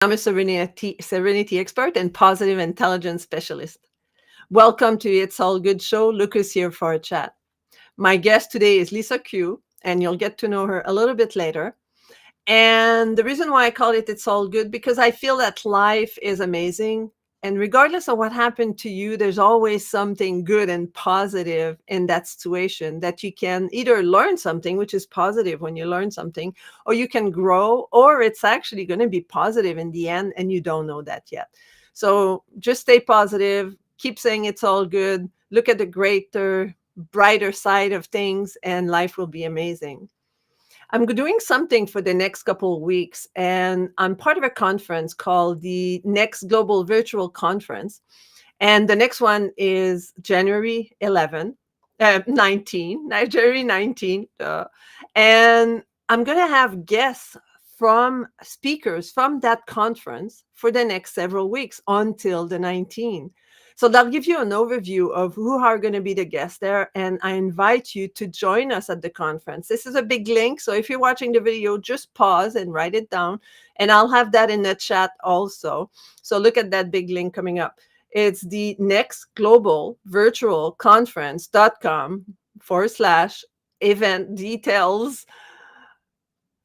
I'm a serenity expert and positive intelligence specialist. Welcome to It's All Good show. Lucas here for a chat. My guest today is Leisa Q, and you'll get to know her a little bit later. And the reason why I call it It's All Good, because I feel that life is amazing. And regardless of what happened to you, there's always something good and positive in that situation that you can either learn something, which is positive when you learn something, or you can grow, or it's actually going to be positive in the end, and you don't know that yet. So just stay positive, keep saying it's all good, look at the greater, brighter side of things, and life will be amazing. I'm doing something for the next couple of weeks, and I'm part of a conference called the Next Global Virtual Conference. And the next one is January 11, 19, January 19th. And I'm going to have guests from speakers from that conference for the next several weeks until the 19th. So that'll give you an overview of who are going to be the guests there. And I invite you to join us at the conference. This is a big link. So if you're watching the video, just pause and write it down. And I'll have that in the chat also. So look at that big link coming up. It's the next global virtual conference.com/event details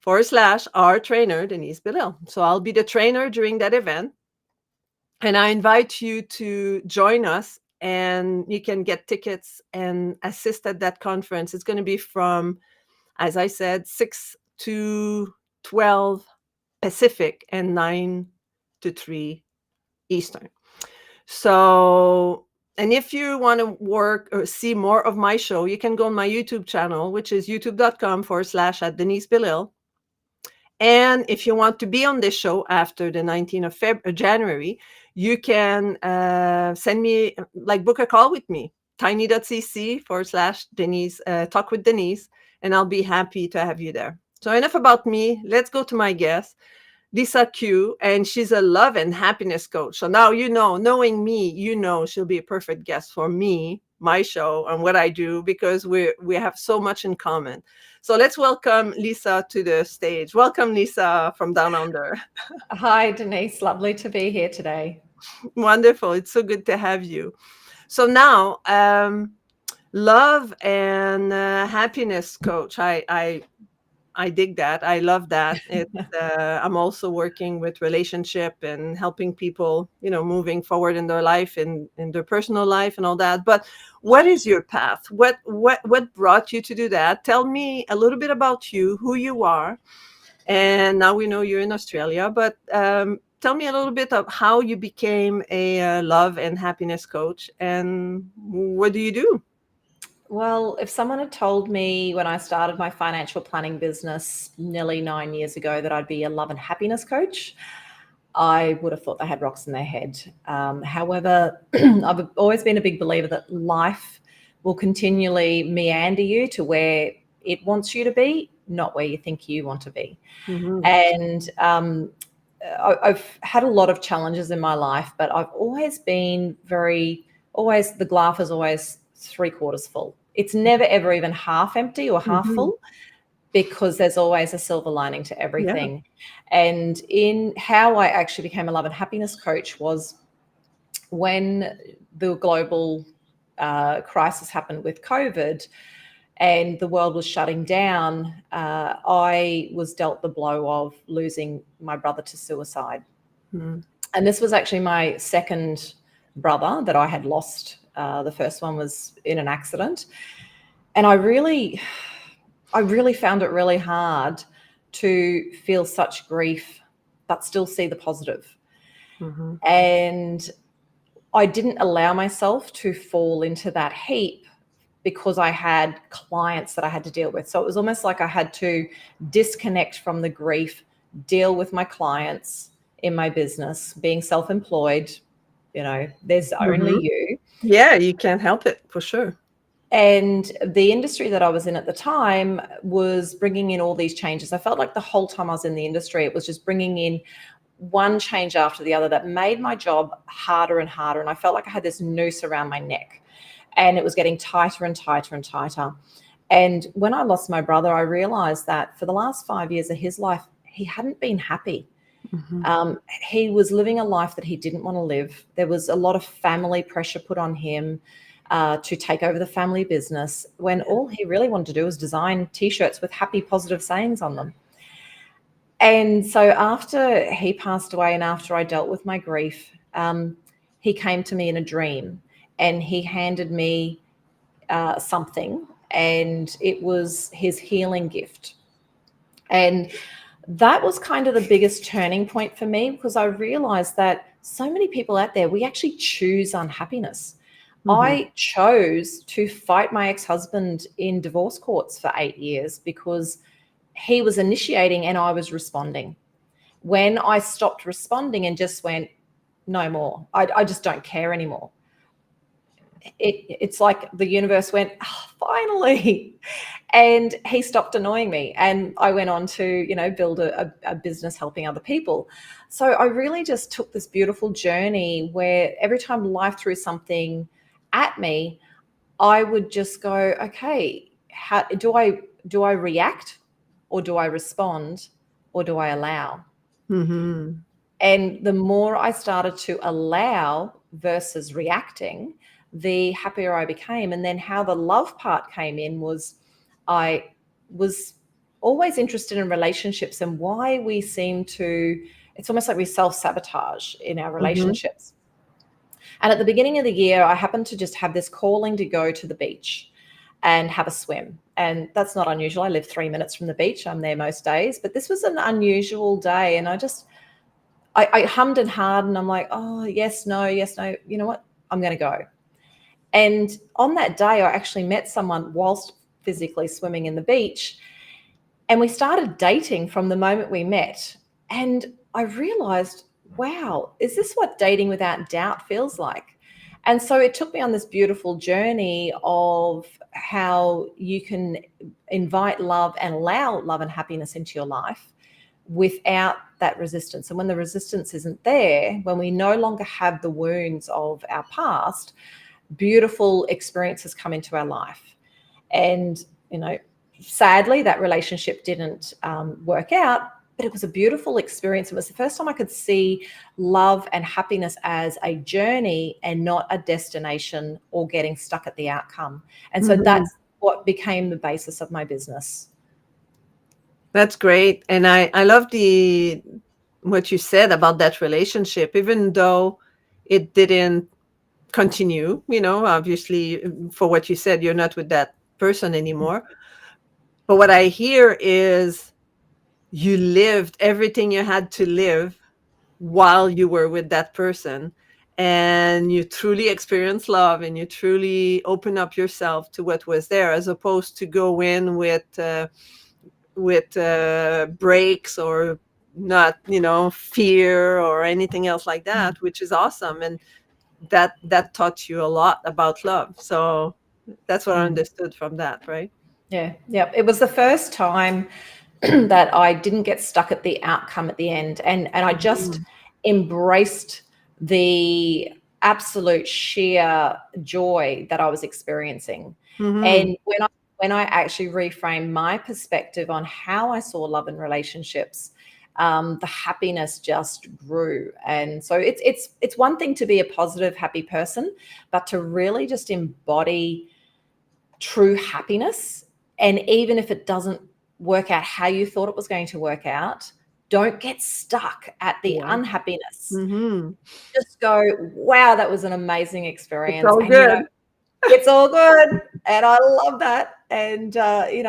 /our trainer, Denise Bellil. So I'll be the trainer during that event. And I invite you to join us, and you can get tickets and assist at that conference. It's going to be from, as I said, 6 to 12 Pacific and 9 to 3 Eastern. So, and if you want to work or see more of my show, you can go on my YouTube channel, which is youtube.com/Denise Bellil. And if you want to be on this show after the 19th of January, you can send me, book a call with me, tiny.cc/Denise, talk with Denise, and I'll be happy to have you there. So enough about me. Let's go to my guest, Leisa Q, and she's a love and happiness coach. So now, knowing me, she'll be a perfect guest for me, my show, and what I do, because we have so much in common. So let's welcome Leisa to the stage. Welcome, Leisa, from down under. Hi, Denise. Lovely to be here today. Wonderful. It's so good to have you. So now, love and happiness coach. I dig that. I love that. I'm also working with relationship and helping people, moving forward in their life and in their personal life and all that. But what is your path? What brought you to do that? Tell me a little bit about you, who you are. And now we know you're in Australia, but tell me a little bit of how you became a love and happiness coach, and what do you do? Well, if someone had told me when I started my financial planning business nearly 9 years ago that I'd be a love and happiness coach, I would have thought they had rocks in their head. However, I've always been a big believer that life will continually meander you to where it wants you to be, not where you think you want to be. Mm-hmm. And I've had a lot of challenges in my life, but I've always been the glass is always 3/4 full. It's never ever even half empty or half Mm-hmm. full, because there's always a silver lining to Yeah. everything. And in how I actually became a love and happiness coach was when the global crisis happened with COVID and the world was shutting down. I was dealt the blow of losing my brother to suicide. Mm-hmm. And this was actually my second brother that I had lost. The first one was in an accident. And I really found it really hard to feel such grief, but still see the positive. Mm-hmm. And I didn't allow myself to fall into that heap because I had clients that I had to deal with. So it was almost like I had to disconnect from the grief, deal with my clients in my business, being self-employed. There's only Mm-hmm. you. Yeah, you can't help it, for sure. And the industry that I was in at the time was bringing in all these changes. I felt like the whole time I was in the industry, it was just bringing in one change after the other that made my job harder and harder. And I felt like I had this noose around my neck, and it was getting tighter and tighter and tighter. And when I lost my brother, I realized that for the last 5 years of his life, he hadn't been happy. Mm-hmm. He was living a life that he didn't want to live. There was a lot of family pressure put on him to take over the family business when all he really wanted to do was design t-shirts with happy, positive sayings on them. And so after he passed away and after I dealt with my grief, he came to me in a dream and he handed me something, and it was his healing gift. And that was kind of the biggest turning point for me, because I realized that so many people out there, we actually choose unhappiness. Mm-hmm. I chose to fight my ex-husband in divorce courts for 8 years because he was initiating and I was responding. When I stopped responding and just went, no more, I just don't care anymore, it's like the universe went, oh, finally. And he stopped annoying me. And I went on to, build a business helping other people. So I really just took this beautiful journey where every time life threw something at me, I would just go, okay, how do I react, or do I respond, or do I allow? Mm-hmm. And the more I started to allow versus reacting, the happier I became. And then how the love part came in was, I was always interested in relationships and why we seem to, it's almost like we self sabotage in our Mm-hmm. relationships. And at the beginning of the year, I happened to just have this calling to go to the beach and have a swim. And that's not unusual. I live 3 minutes from the beach. I'm there most days. But this was an unusual day. And I hummed and hawed, and I'm like, oh, yes, no, yes, no. You know what? I'm going to go. And on that day, I actually met someone whilst physically swimming in the beach. And we started dating from the moment we met. And I realized, wow, is this what dating without doubt feels like? And so it took me on this beautiful journey of how you can invite love and allow love and happiness into your life without that resistance. And when the resistance isn't there, when we no longer have the wounds of our past, beautiful experiences come into our life. And, sadly, that relationship didn't work out, but it was a beautiful experience. It was the first time I could see love and happiness as a journey and not a destination or getting stuck at the outcome. And so Mm-hmm. that's what became the basis of my business. That's great. And I love the what you said about that relationship, even though it didn't continue, obviously, for what you said, you're not with that person anymore. But what I hear is you lived everything you had to live while you were with that person, and you truly experienced love, and you truly open up yourself to what was there, as opposed to go in with breaks, or not, fear or anything else like that, which is awesome. And that taught you a lot about love. So that's what I Mm. understood from that, right? Yeah, yeah. It was the first time that I didn't get stuck at the outcome at the end, and I just Mhm. embraced the absolute sheer joy that I was experiencing. Mhm. And when I actually reframed my perspective on how I saw love and relationships, the happiness just grew. And so it's one thing to be a positive, happy person, but to really just embody true happiness. And even if it doesn't work out how you thought it was going to work out, don't get stuck at the Yeah. unhappiness. Mhm. Just go, wow, that was an amazing It's experience. all And, good. it's all good. And I love that. And,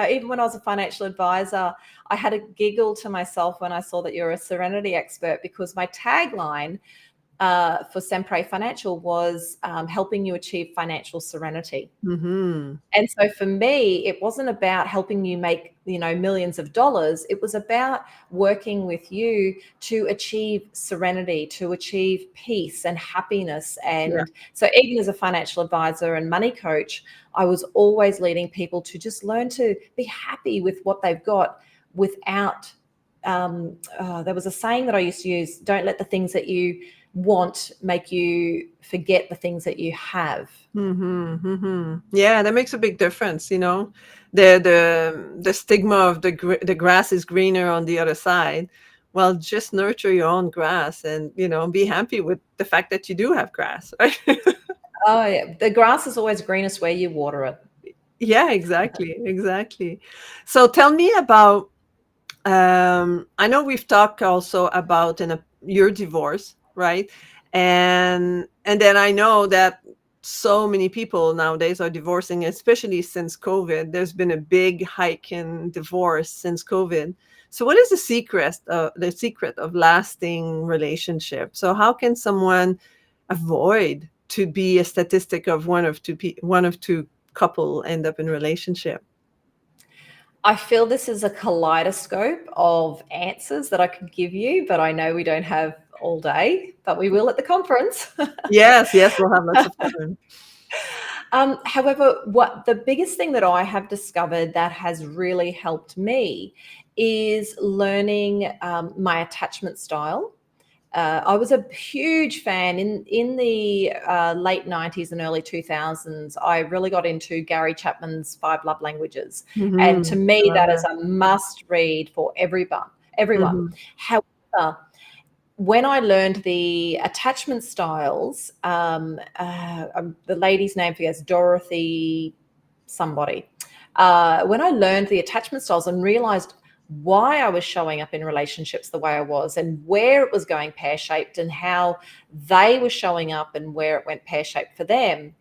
even when I was a financial advisor, I had a giggle to myself when I saw that you're a serenity expert, because my tagline for Sempre Financial was helping you achieve financial serenity. Mhm. And so for me, it wasn't about helping you make, millions of dollars. It was about working with you to achieve serenity, to achieve peace and happiness. Yeah. And so even as a financial advisor and money coach, I was always leading people to just learn to be happy with what they've got without, there was a saying that I used to use: don't let the things that you want make you forget the things that you have. Mhm. Mhm. Yeah, that makes a big difference, the stigma of the grass is greener on the other side, well, just nurture your own grass and, be happy with the fact that you do have grass, right? Oh, yeah. The grass is always greenest where you water it. Yeah, exactly. Exactly. So tell me about, I know we've talked also about your divorce, right? And then I know that so many people nowadays are divorcing, especially since COVID. There's been a big hike in divorce since COVID. So what is the secret of lasting relationship? So how can someone avoid to be a statistic of one of two couple end up in relationship? I feel this is a kaleidoscope of answers that I could give you, but I know we don't have all day, but we will at the conference. Yes, yes, we'll have lots of time. However, what the biggest thing that I have discovered that has really helped me is learning my attachment style. I was a huge fan in the late 90s and early 2000s. I really got into Gary Chapman's Five Love Languages, and to Mhm. I me, love that is that. a must read for everyone. Everyone. Mhm. However, when I learned the attachment styles, the lady's name forgets, Dorothy somebody. When I learned the attachment styles and realized why I was showing up in relationships the way I was and where it was going pear shaped and how they were showing up and where it went pear shaped for them.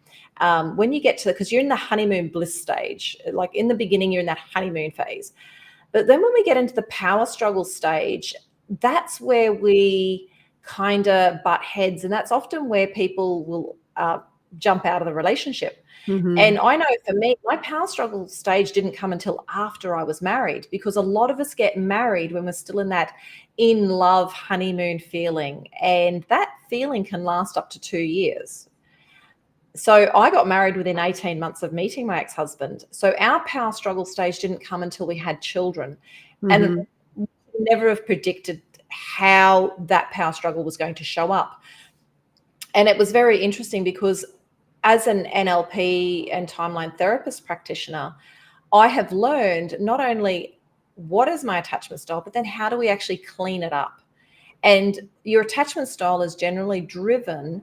When you get to, because you're in the honeymoon bliss stage, like in the beginning, you're in that honeymoon phase. But then when we get into the power struggle stage, that's where we kind of butt heads. And that's often where people will jump out of the relationship. Mhm. And I know for me, my power struggle stage didn't come until after I was married, because a lot of us get married when we're still in that in love honeymoon feeling. And that feeling can last up to 2 years. So I got married within 18 months of meeting my ex-husband. So our power struggle stage didn't come until we had children. And Mhm. we never have predicted how that power struggle was going to show up. And it was very interesting because as an NLP and timeline therapist practitioner, I have learned not only what is my attachment style, but then how do we actually clean it up? And your attachment style is generally driven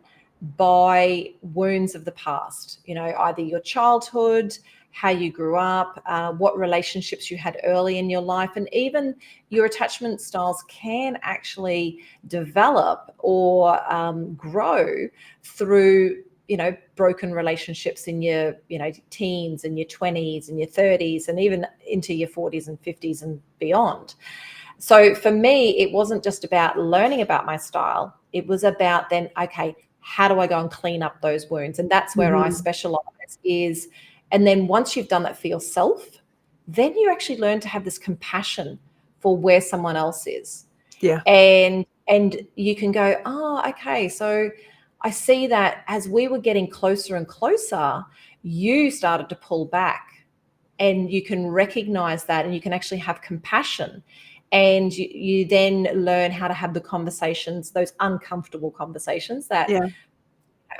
by wounds of the past, either your childhood, how you grew up, what relationships you had early in your life, and even your attachment styles can actually develop or grow through broken relationships in your teens and your 20s and your 30s and even into your 40s and 50s and beyond. So for me, it wasn't just about learning about my style. It was about then, okay, how do I go and clean up those wounds? And that's where I Mhm. specialize is, and then once you've done that for yourself, then you actually learn to have this compassion for where someone else is. Yeah. And you can go, oh, okay, so I see that as we were getting closer and closer, you started to pull back, and you can recognize that, and you can actually have compassion, and you then learn how to have the conversations, those uncomfortable conversations. That Yeah.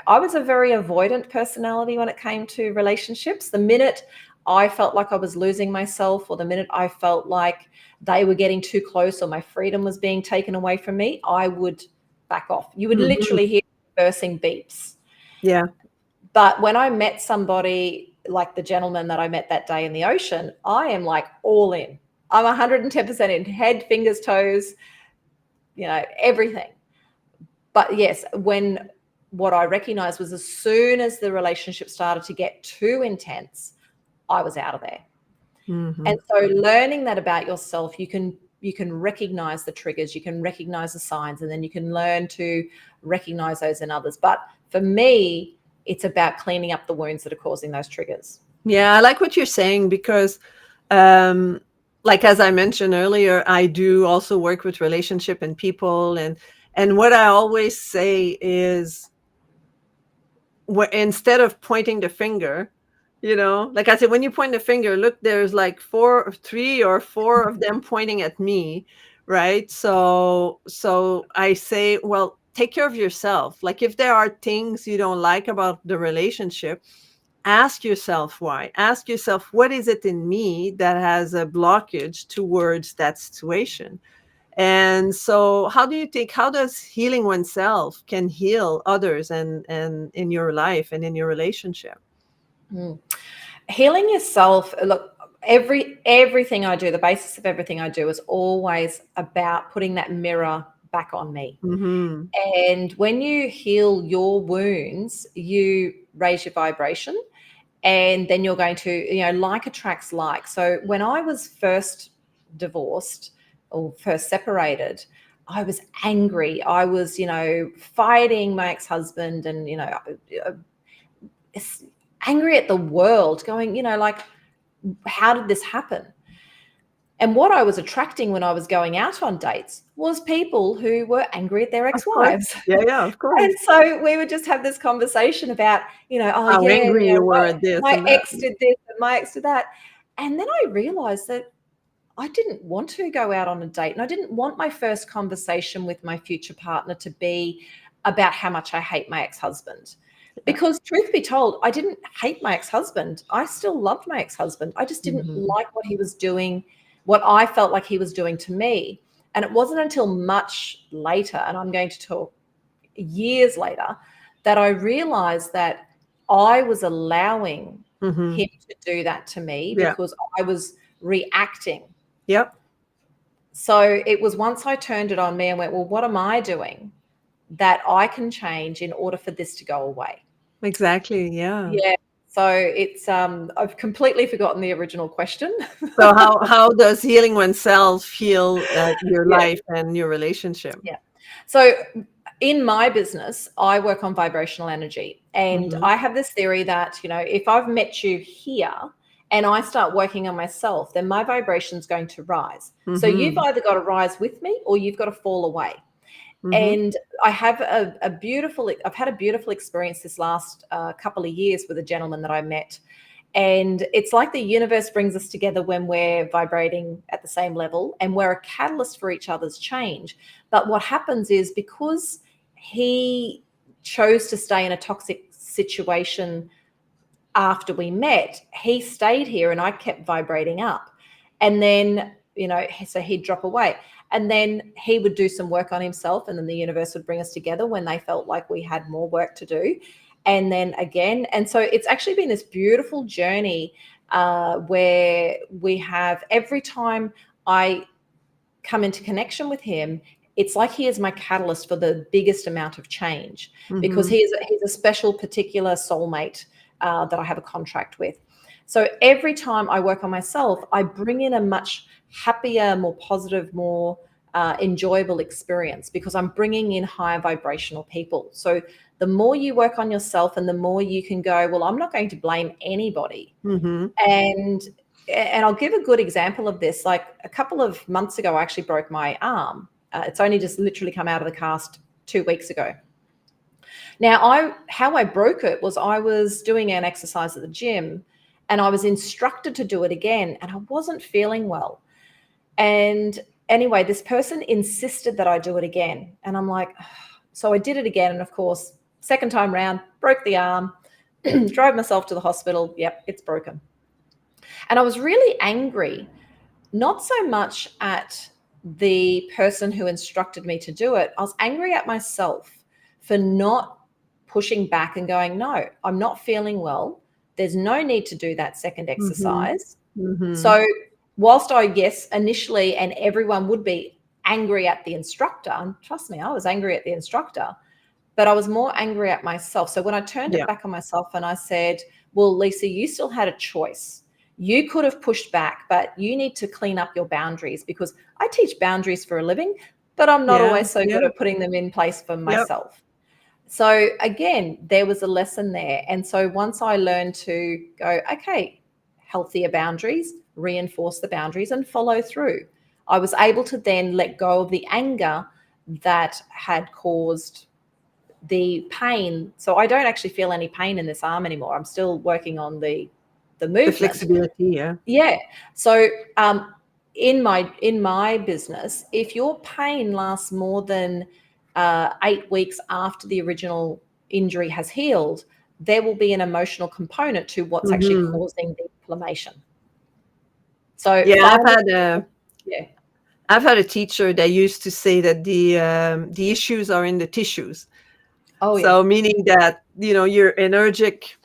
I was a very avoidant personality when it came to relationships. The minute I felt like I was losing myself, or the minute I felt like they were getting too close or my freedom was being taken away from me, I would back off. You would Mhm. literally hear reversing beeps. Yeah. But when I met somebody like the gentleman that I met that day in the ocean, I am like all in. I'm 110% in, head, fingers, toes, everything. But yes, when what I recognized was as soon as the relationship started to get too intense, I was out of there. And Mhm. so learning that about yourself, you can recognize the triggers, you can recognize the signs, and then you can learn to recognize those in others. But for me, it's about cleaning up the wounds that are causing those triggers. Yeah, I like what you're saying because, um, like as I mentioned earlier, I do also work with relationship and people, and what I always say is, instead of pointing the finger, like I said, when you point the finger, look, there's like three or four of them pointing at me, right? So I say, well, take care of yourself. Like if there are things you don't like about the relationship, ask yourself why. Ask yourself, what is it in me that has a blockage towards that situation? And so how does healing oneself can heal others and in your life and in your relationship? Mm. Healing yourself, look, everything I do, the basis of everything I do is always about putting that mirror back on me. Mhm. And when you heal your wounds, you raise your vibration, and then you're going to, like attracts like. So when I was first divorced or first separated, I was angry. I was, fighting my ex-husband, and, uh, angry at the world, going, like, how did this happen? And what I was attracting when I was going out on dates was people who were angry at their Of course. ex-wives. Yeah, yeah, of course. And so we would just have this conversation about, oh How yeah, angry you were at this my and that. ex did this and my ex did that. And then I realized that I didn't want to go out on a date, and I didn't want my first conversation with my future partner to be about how much I hate my ex-husband. Yeah. Because truth be told, I didn't hate my ex-husband. I still loved my ex-husband. I just didn't Mhm. like what he was doing, what I felt like he was doing to me. And it wasn't until much later, and I'm going to talk years later, that I realized that I was allowing Mhm. him to do that to me Yeah. because I was reacting. Yep. So it was once I turned it on me and went, well, what am I doing that I can change in order for this to go away? Exactly. Yeah. Yeah. So it's I've completely forgotten the original question. So how does healing oneself heal your Yeah. life and your relationship? Yeah. So in my business, I work on vibrational energy. And Mhm. I have this theory that, if I've met you here and I start working on myself, then my vibration's going to rise. So you've Mhm. either got to rise with me or you've got to fall away. Mhm. And I have I've had a beautiful experience this last couple of years with a gentleman that I met. And it's like the universe brings us together when we're vibrating at the same level, and we're a catalyst for each other's change. But what happens is, because he chose to stay in a toxic situation after we met, he stayed here and I kept vibrating up. And then, so he'd drop away. And then he would do some work on himself, and then the universe would bring us together when they felt like we had more work to do. And then again. And so it's actually been this beautiful journey where we have, every time I come into connection with him, it's like he is my catalyst for the biggest amount of change, because Mhm. he's a special, particular soulmate that I have a contract with. So every time I work on myself, I bring in a much happier, more positive, more enjoyable experience, because I'm bringing in higher vibrational people. So the more you work on yourself, and the more you can go, well, I'm not going to blame anybody. Mhm. And I'll give a good example of this. Like a couple of months ago, I actually broke my arm. It's only just literally come out of the cast 2 weeks ago. Now, how I broke it was, I was doing an exercise at the gym, and I was instructed to do it again, and I wasn't feeling well. And anyway, this person insisted that I do it again. And I'm like, so I did it again. And of course, second time round, broke the arm, drove myself to the hospital. Yep, it's broken. And I was really angry, not so much at the person who instructed me to do it. I was angry at myself for not pushing back and going, no, I'm not feeling well. There's no need to do that second Mhm. exercise. Mhm. So, whilst I, yes, initially, and everyone would be angry at the instructor, and trust me, I was angry at the instructor, but I was more angry at myself. So when I turned it Yeah. back on myself and I said, well, Lisa, you still had a choice. You could have pushed back, but you need to clean up your boundaries, because I teach boundaries for a living, but I'm not Yeah. always so Yeah. good at putting them in place for Yep. myself. So again, there was a lesson there. And so once I learned to go, okay, healthier boundaries, reinforce the boundaries and follow through, I was able to then let go of the anger that had caused the pain. So I don't actually feel any pain in this arm anymore. I'm still working on the The movement. flexibility, yeah. Yeah. So in my business, if your pain lasts more than 8 weeks after the original injury has healed, there will be an emotional component to what's actually Mhm. causing the inflammation. So Yeah, finding, yeah, I've had a teacher that used to say that the issues are in the tissues. Oh yeah. So meaning that, your energetic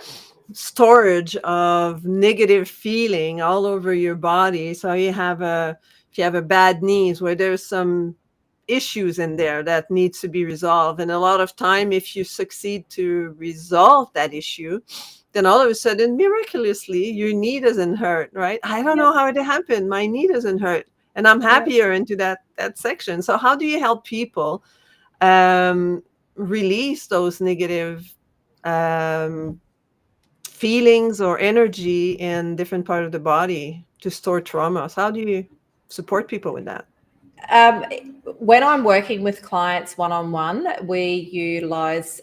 storage of negative feeling all over your body. So if you have a bad knees where there's some issues in there that needs to be resolved. And a lot of time, if you succeed to resolve that issue, then all of a sudden, miraculously, your knee doesn't hurt, right? I don't Yep. know how it happened. My knee doesn't hurt. And I'm Yep. happier into that section. So how do you help people um, release those negative um, feelings or energy in different part of the body to store traumas? How do you support people with that? Um, when I'm working with clients one on one, we utilize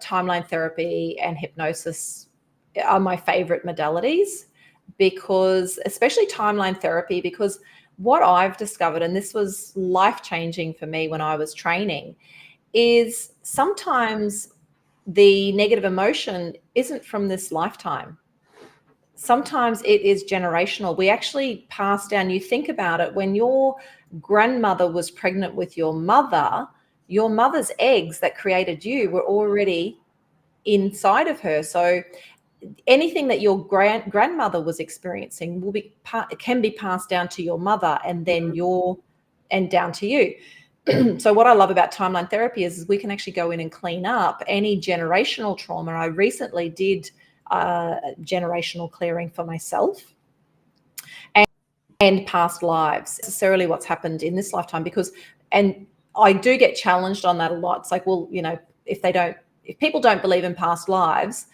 timeline therapy and hypnosis are my favorite modalities because, especially timeline therapy, because what I've discovered, and this was life changing for me when I was training, is sometimes the negative emotion isn't from this lifetime. Sometimes it is generational. We actually pass down, you think about it, when your grandmother was pregnant with your mother's eggs that created you were already inside of her. So anything that your grandmother was experiencing can be passed down to your mother and then and down to you. So what I love about timeline therapy is we can actually go in and clean up any generational trauma. I recently did generational clearing for myself and past lives, necessarily what's happened in this lifetime, because, and I do get challenged on that a lot. It's like, well, if people don't believe in past lives,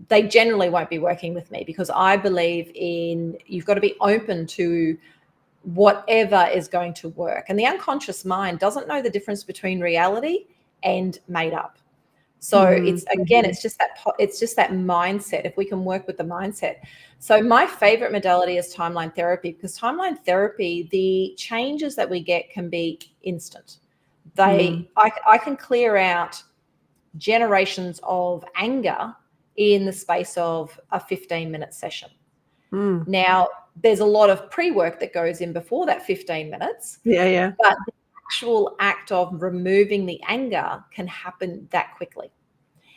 they generally won't be working with me, because I believe in, you've got to be open to whatever is going to work. And the unconscious mind doesn't know the difference between reality and made up. So Mhm, it's, again, mhm, it's just that mindset. If we can work with the mindset. So my favorite modality is timeline therapy, because timeline therapy, the changes that we get can be instant. mhm, I can clear out generations of anger in the space of a 15-minute session. mm. Now, there's a lot of pre-work that goes in before that 15 minutes, Yeah, yeah. but the actual act of removing the anger can happen that quickly.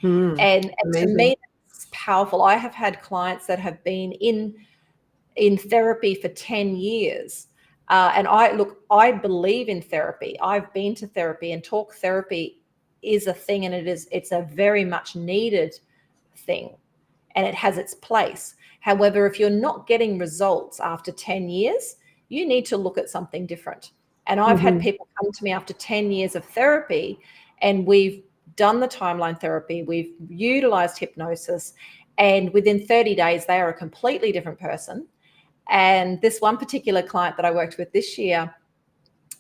Mm. And to Amazing. me, that's powerful. I have had clients that have been in therapy for 10 years. And I believe in therapy. I've been to therapy, and talk therapy is a thing, and it's a very much needed thing, and it has its place. However, if you're not getting results after 10 years, you need to look at something different. And I've had Mhm, people come to me after 10 years of therapy, and we've done the timeline therapy, we've utilized hypnosis, and within 30 days, they are a completely different person. And this one particular client that I worked with this year,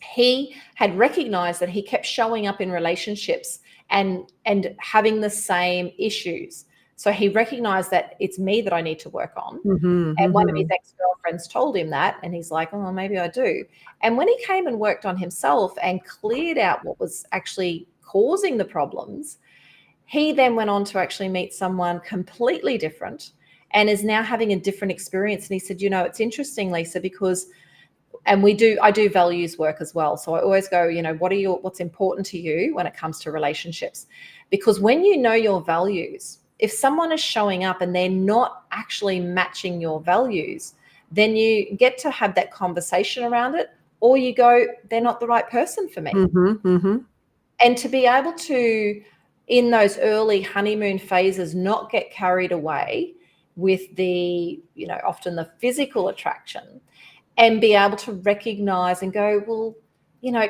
he had recognized that he kept showing up in relationships and having the same issues. So he recognized that it's me that I need to work on. mhm, And one of his mhm, ex-girlfriends told him that, and he's like, oh, maybe I do. And when he came and worked on himself and cleared out what was actually causing the problems, he then went on to actually meet someone completely different and is now having a different experience. And he said, it's interesting, Leisa, because, and I do values work as well. So I always go, what's important to you when it comes to relationships? Because when you know your values, if someone is showing up and they're not actually matching your values, then you get to have that conversation around it, or you go, they're not the right person for me. mhm, mhm, And to be able to, in those early honeymoon phases, not get carried away with the, often the physical attraction, and be able to recognize and go, well,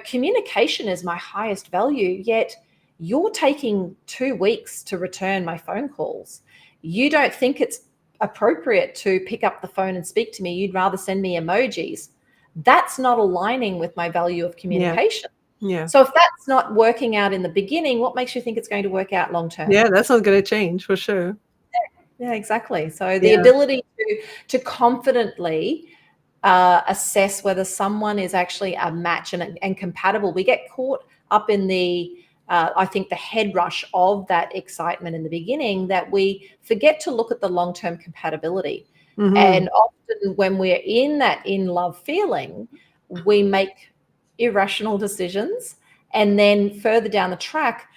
communication is my highest value, yet you're taking 2 weeks to return my phone calls. You don't think it's appropriate to pick up the phone and speak to me. You'd rather send me emojis. That's not aligning with my value of yeah, communication. yeah, So if that's not working out in the beginning, what makes you think it's going to work out long term? yeah, that's not gonna change for sure. Yeah, exactly. So the Yeah, ability to confidently assess whether someone is actually a match and compatible. We get caught up in I think, the head rush of that excitement in the beginning, that we forget to look at the long-term compatibility. mhm, And often when we're in that in love feeling, we make irrational decisions, and then further down the track,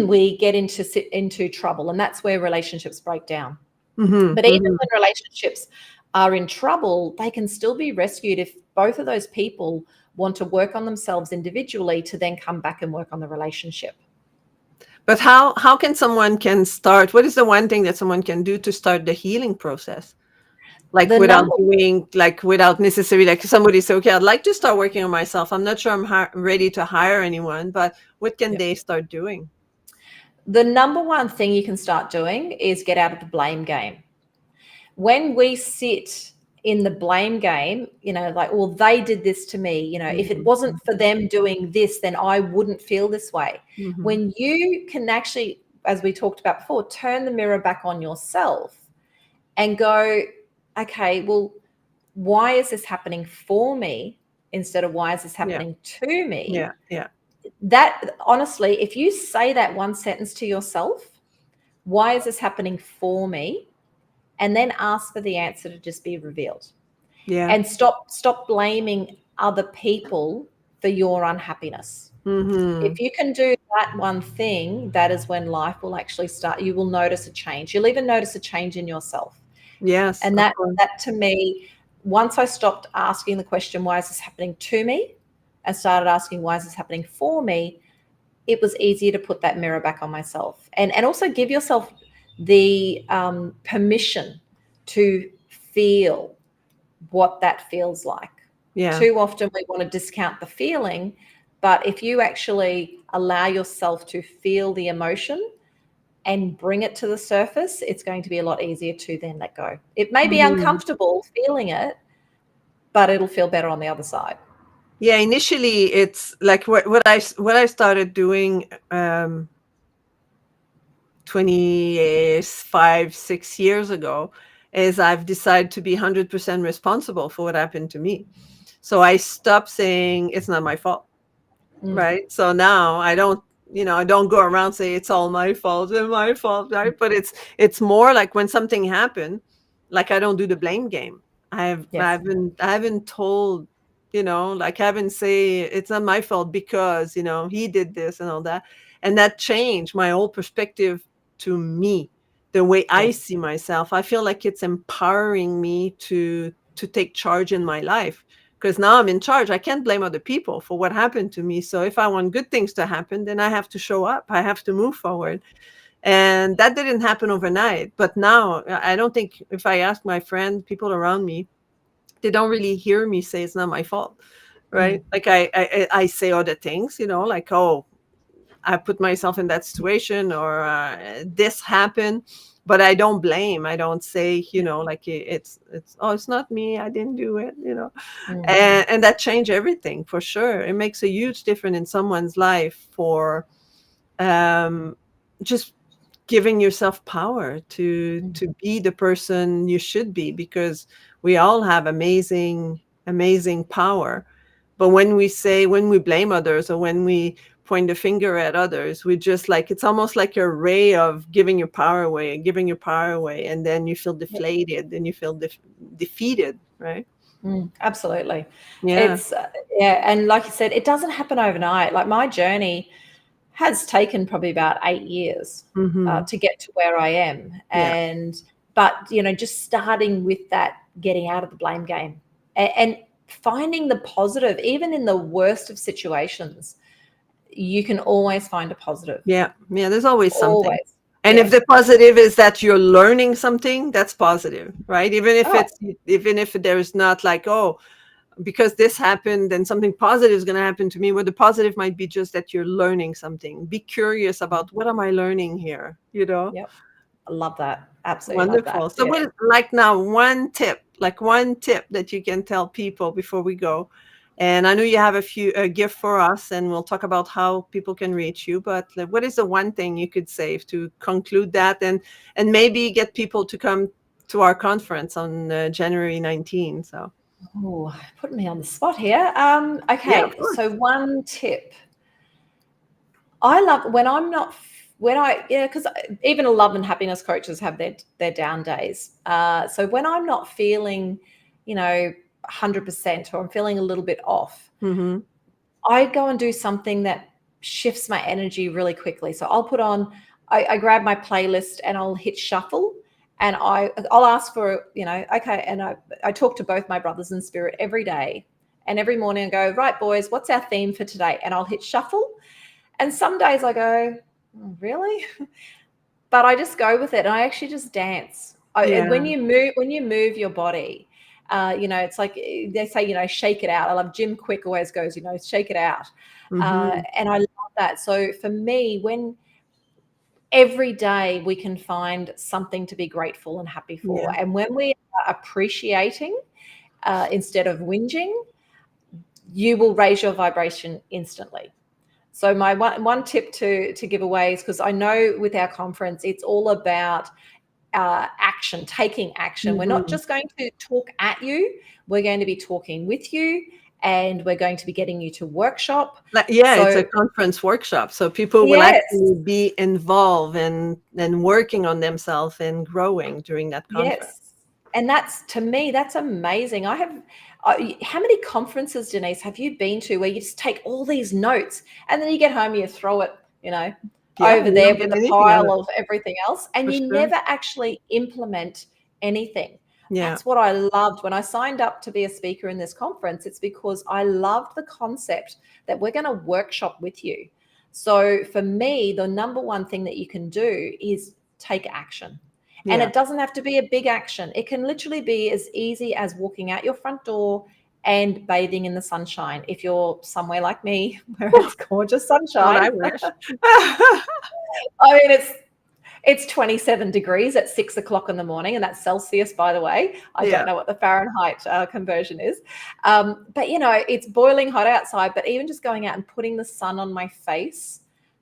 we get into trouble, and that's where relationships break down. Mm-hmm. But even Mm-hmm. when relationships are in trouble, they can still be rescued if both of those people want to work on themselves individually to then come back and work on the relationship. But how can someone can start? What is the one thing that someone can do to start the healing process? Like The without number doing, like without necessarily, like somebody say, okay, I'd like to start working on myself. I'm not sure I'm ready to hire anyone, but what can Yep. they start doing? The number one thing you can start doing is get out of the blame game. When we sit in the blame game, like, well, they did this to me, if it Mm-hmm. wasn't for them doing this, then I wouldn't feel this way. Mm-hmm. When you can actually, as we talked about before, turn the mirror back on yourself and go, okay, well, why is this happening for me instead of why is this Yeah. happening to me? Yeah. Yeah. That, honestly, if you say that one sentence to yourself, why is this happening for me? And then ask for the answer to just be revealed. Yeah. And stop blaming other people for your unhappiness. Mm-hmm. If you can do that one thing, that is when life will actually start. You will notice a change. You'll even notice a change in yourself. Yes, And of that course. that to me, once I stopped asking the question, why is this happening to me, and started asking, why is this happening for me, it was easier to put that mirror back on myself. And also give yourself the permission to feel what that feels like. Yeah. Too often we want to discount the feeling, but if you actually allow yourself to feel the emotion and bring it to the surface, it's going to be a lot easier to then let go. It may be Mm-hmm. uncomfortable feeling it, but it'll feel better on the other side. Yeah. Initially, it's like what I started doing 25, 6 years ago is I've decided to be 100% responsible for what happened to me. So I stopped saying it's not my fault. Mm. Right. So now I don't go around say it's all my fault, right? But it's more like when something happened, like I don't do the blame game. Yes. I haven't told, like I haven't say it's not my fault because, he did this and all that. And that changed my whole perspective to me, the way I Yes. see myself. I feel like it's empowering me to take charge in my life because now I'm in charge. I can't blame other people for what happened to me. So if I want good things to happen, then I have to show up. I have to move forward. And that didn't happen overnight. But now I don't think if I ask my friend, people around me, they don't really hear me say it's not my fault. Right. Mm. Like I say other things, like, oh, I put myself in that situation or this happened, but I don't blame. I don't say, Yeah. like it's oh, it's not me. I didn't do it. Mm. And that changed everything for sure. It makes a huge difference in someone's life for um, just giving yourself power Mm. to be the person you should be, because we all have amazing power. But when we blame others or when we point the finger at others, we just like, it's almost like a ray of giving your power away and giving your power away, and then you feel Yep. deflated and you feel defeated, right? Absolutely. Yeah. It's yeah, and like you said, it doesn't happen overnight. Like, my journey has taken probably about 8 years Hmm. to get to where I am, Yeah. but just starting with that, getting out of the blame game, and finding the positive, even in the worst of situations, you can always find a positive. Yeah. Yeah. There's always something. Always. And if Yeah. the positive is that you're learning something, that's positive, right? Oh, Even if there's not like, oh, because this happened and something positive is going to happen to me, well, the positive might be just that you're learning something. Be curious about, what am I learning here? yep. I love that. Absolutely love Wonderful. that. So Yeah. what is, like, now, one tip that you can tell people before we go? And I know you have a gift for us, and we'll talk about how people can reach you. But like, what is the one thing you could say to conclude that, and maybe get people to come to our conference on January 19th? So Oh, putting me on the spot here. yeah, of Okay, so course. one tip. I love when I'm not when I yeah, because even love and happiness coaches have their down days. So when I'm not feeling, 100%, or I'm feeling a little bit off, Hmm. I go and do something that shifts my energy really quickly. So I'll put on, I grab my playlist and I'll hit shuffle, and I'll ask for, okay. And I talk to both my brothers in spirit every day. And every morning I go, right, boys, what's our theme for today? And I'll hit shuffle. And some days I go, "Oh, really?" But I just go with it, and I actually just dance. Yeah. When you move your body, it's like they say, shake it out. I love Jim Quick always goes, shake it out, Mm-hmm. and I love that. So for me, when every day we can find something to be grateful and happy for, Yeah. and when we are appreciating instead of whinging, you will raise your vibration instantly. So my one tip to give away is, because I know with our conference it's all about action, taking action. We're not Mm-hmm. just going to talk at you, we're going to be talking with you, and we're going to be getting you to workshop. Yeah, it's So a conference workshop, so people will yes, actually be involved and working on themselves and growing during that conference. yes. And that's, to me, that's amazing. I have, how many conferences, Denise, have you been to where you just take all these notes and then you get home, you throw it, Yeah, over you there don't with get a anything out of pile it, of everything else, and for you sure. never actually implement anything. Yeah. That's what I loved when I signed up to be a speaker in this conference. It's because I loved the concept that we're going to workshop with you. So for me, the number one thing that you can do is take action. And Yeah. it doesn't have to be a big action. It can literally be as easy as walking out your front door and bathing in the sunshine. If you're somewhere like me where it's gorgeous God, sunshine, I wish. I mean, it's 27 degrees at 6 o'clock in the morning, and that's Celsius, by the way. I don't Yeah. know what the Fahrenheit conversion is. But, it's boiling hot outside. But even just going out and putting the sun on my face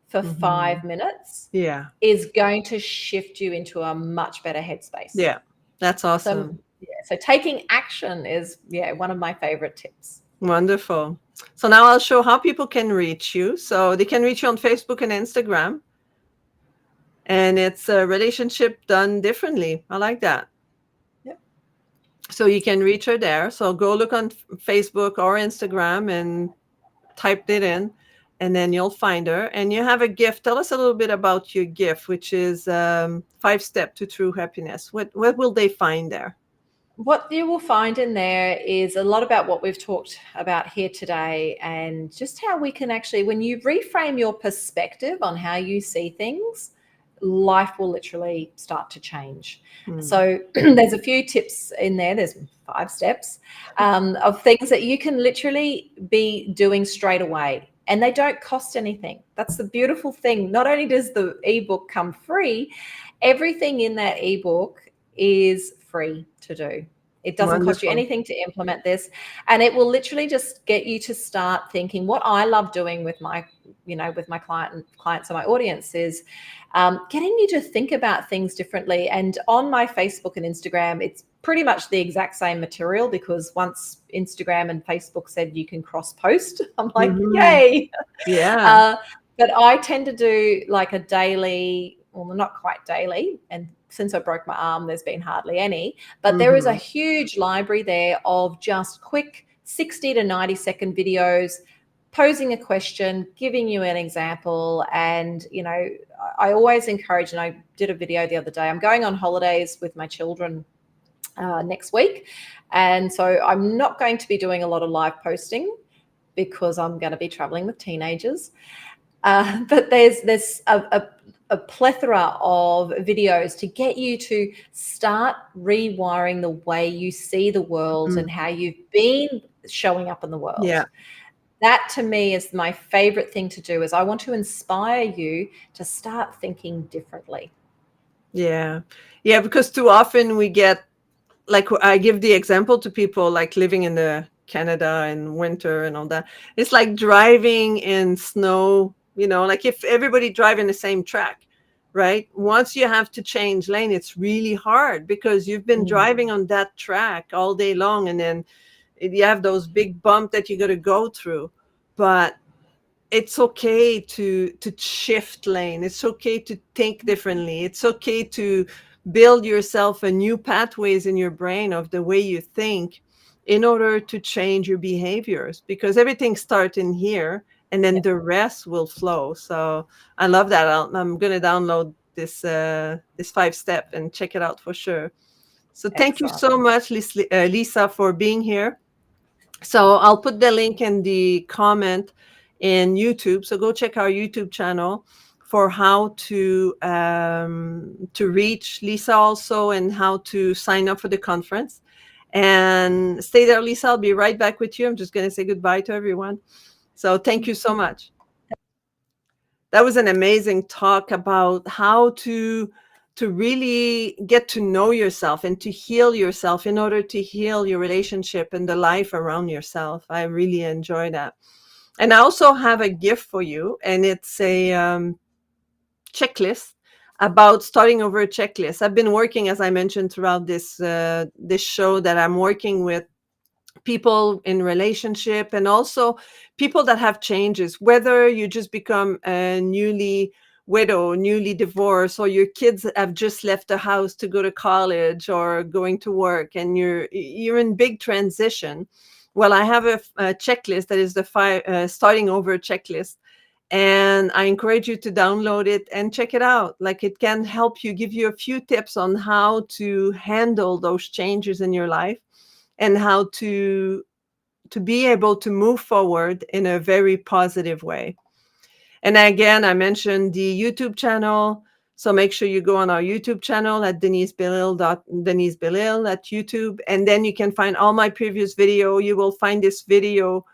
for Mhm. 5 minutes Yeah. is going to shift you into a much better headspace. Yeah. That's So, awesome. yeah, so taking action is, yeah, one of my favorite tips. Wonderful. So now I'll show how people can reach you. So they can reach you on Facebook and Instagram, and it's a relationship done differently. I like that. Yep. So you can reach her there. So go look on Facebook or Instagram and type it in, and then you'll find her. And you have a gift. Tell us a little bit about your gift, which is 5 step to true happiness. What will they find there? What you will find in there is a lot about what we've talked about here today, and just how we can actually, when you reframe your perspective on how you see things, life will literally start to change. Hmm. So there's a few tips in there. There's 5 steps of things that you can literally be doing straight away, and they don't cost anything. That's the beautiful thing. Not only does the ebook come free, everything in that ebook is free to do. It doesn't cost you Wonderful. anything to implement this, and it will literally just get you to start thinking. What I love doing with my, with my clients and my audience is getting you to think about things differently. And on my Facebook and Instagram, it's pretty much the exact same material, because once Instagram and Facebook said you can cross post, I'm like, Hmm. yay. Yeah. Uh, but I tend to do like a daily, well, not quite daily. And since I broke my arm, there's been hardly any. But there is a Hmm. huge library there of just quick 60 to 90-second videos, posing a question, giving you an example. And, I always encourage, and I did a video the other day, I'm going on holidays with my children next week. And so I'm not going to be doing a lot of live posting because I'm going to be traveling with teenagers. But there's a plethora of videos to get you to start rewiring the way you see the world and Hmm. how you've been showing up in the world. Yeah. That to me is my favorite thing to do. Is I want to inspire you to start thinking differently. Yeah. Yeah. Because too often we get, like, I give the example to people like living in the Canada in winter and all that. It's like driving in snow, like if everybody drive in the same track, right? Once you have to change lane, it's really hard because you've been Mm. driving on that track all day long, and then you have those big bump that you got to go through. But it's okay to shift lane. It's okay to think differently. It's okay to build yourself a new pathways in your brain of the way you think, in order to change your behaviors, because everything starts in here and then Yep. the rest will flow. So I love that. I'm going to download this 5 step and check it out for sure. So thank you Excellent. so much, Lisa, for being here. So I'll put the link in the comment in YouTube. So go check our YouTube channel for how to reach Lisa also, and how to sign up for the conference. And stay there, Lisa. I'll be right back with you. I'm just going to say goodbye to everyone. So thank you so much. That was an amazing talk about how to really get to know yourself and to heal yourself in order to heal your relationship and the life around yourself. I really enjoy that. And I also have a gift for you, and it's a checklist about starting over a checklist. I've been working, as I mentioned throughout this show, that I'm working with people in relationship, and also people that have changes, whether you just become a newly widow, newly divorced, or your kids have just left the house to go to college or going to work, and you're in big transition. Well, I have a checklist that is the starting over checklist, and I encourage you to download it and check it out. Like, it can help you, give you a few tips on how to handle those changes in your life, and how to be able to move forward in a very positive way. And again, I mentioned the YouTube channel. So make sure you go on our YouTube channel at Denise Belil at YouTube. And then you can find all my previous video. You will find this video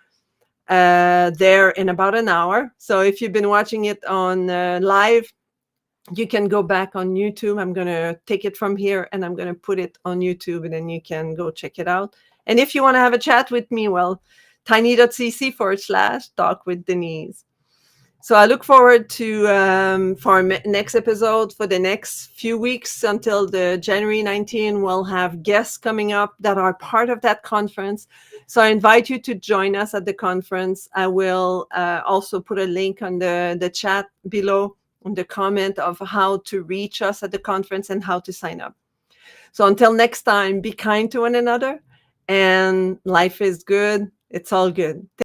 there in about an hour. So if you've been watching it on live, you can go back on YouTube. I'm going to take it from here and I'm going to put it on YouTube, and then you can go check it out. And if you want to have a chat with me, well, tiny.cc/talk with Denise. So I look forward to for our next episode for the next few weeks until the January 19. We'll have guests coming up that are part of that conference. So I invite you to join us at the conference. I will also put a link on the chat below, on the comment of how to reach us at the conference and how to sign up. So until next time, be kind to one another, and life is good. It's all good. Take care.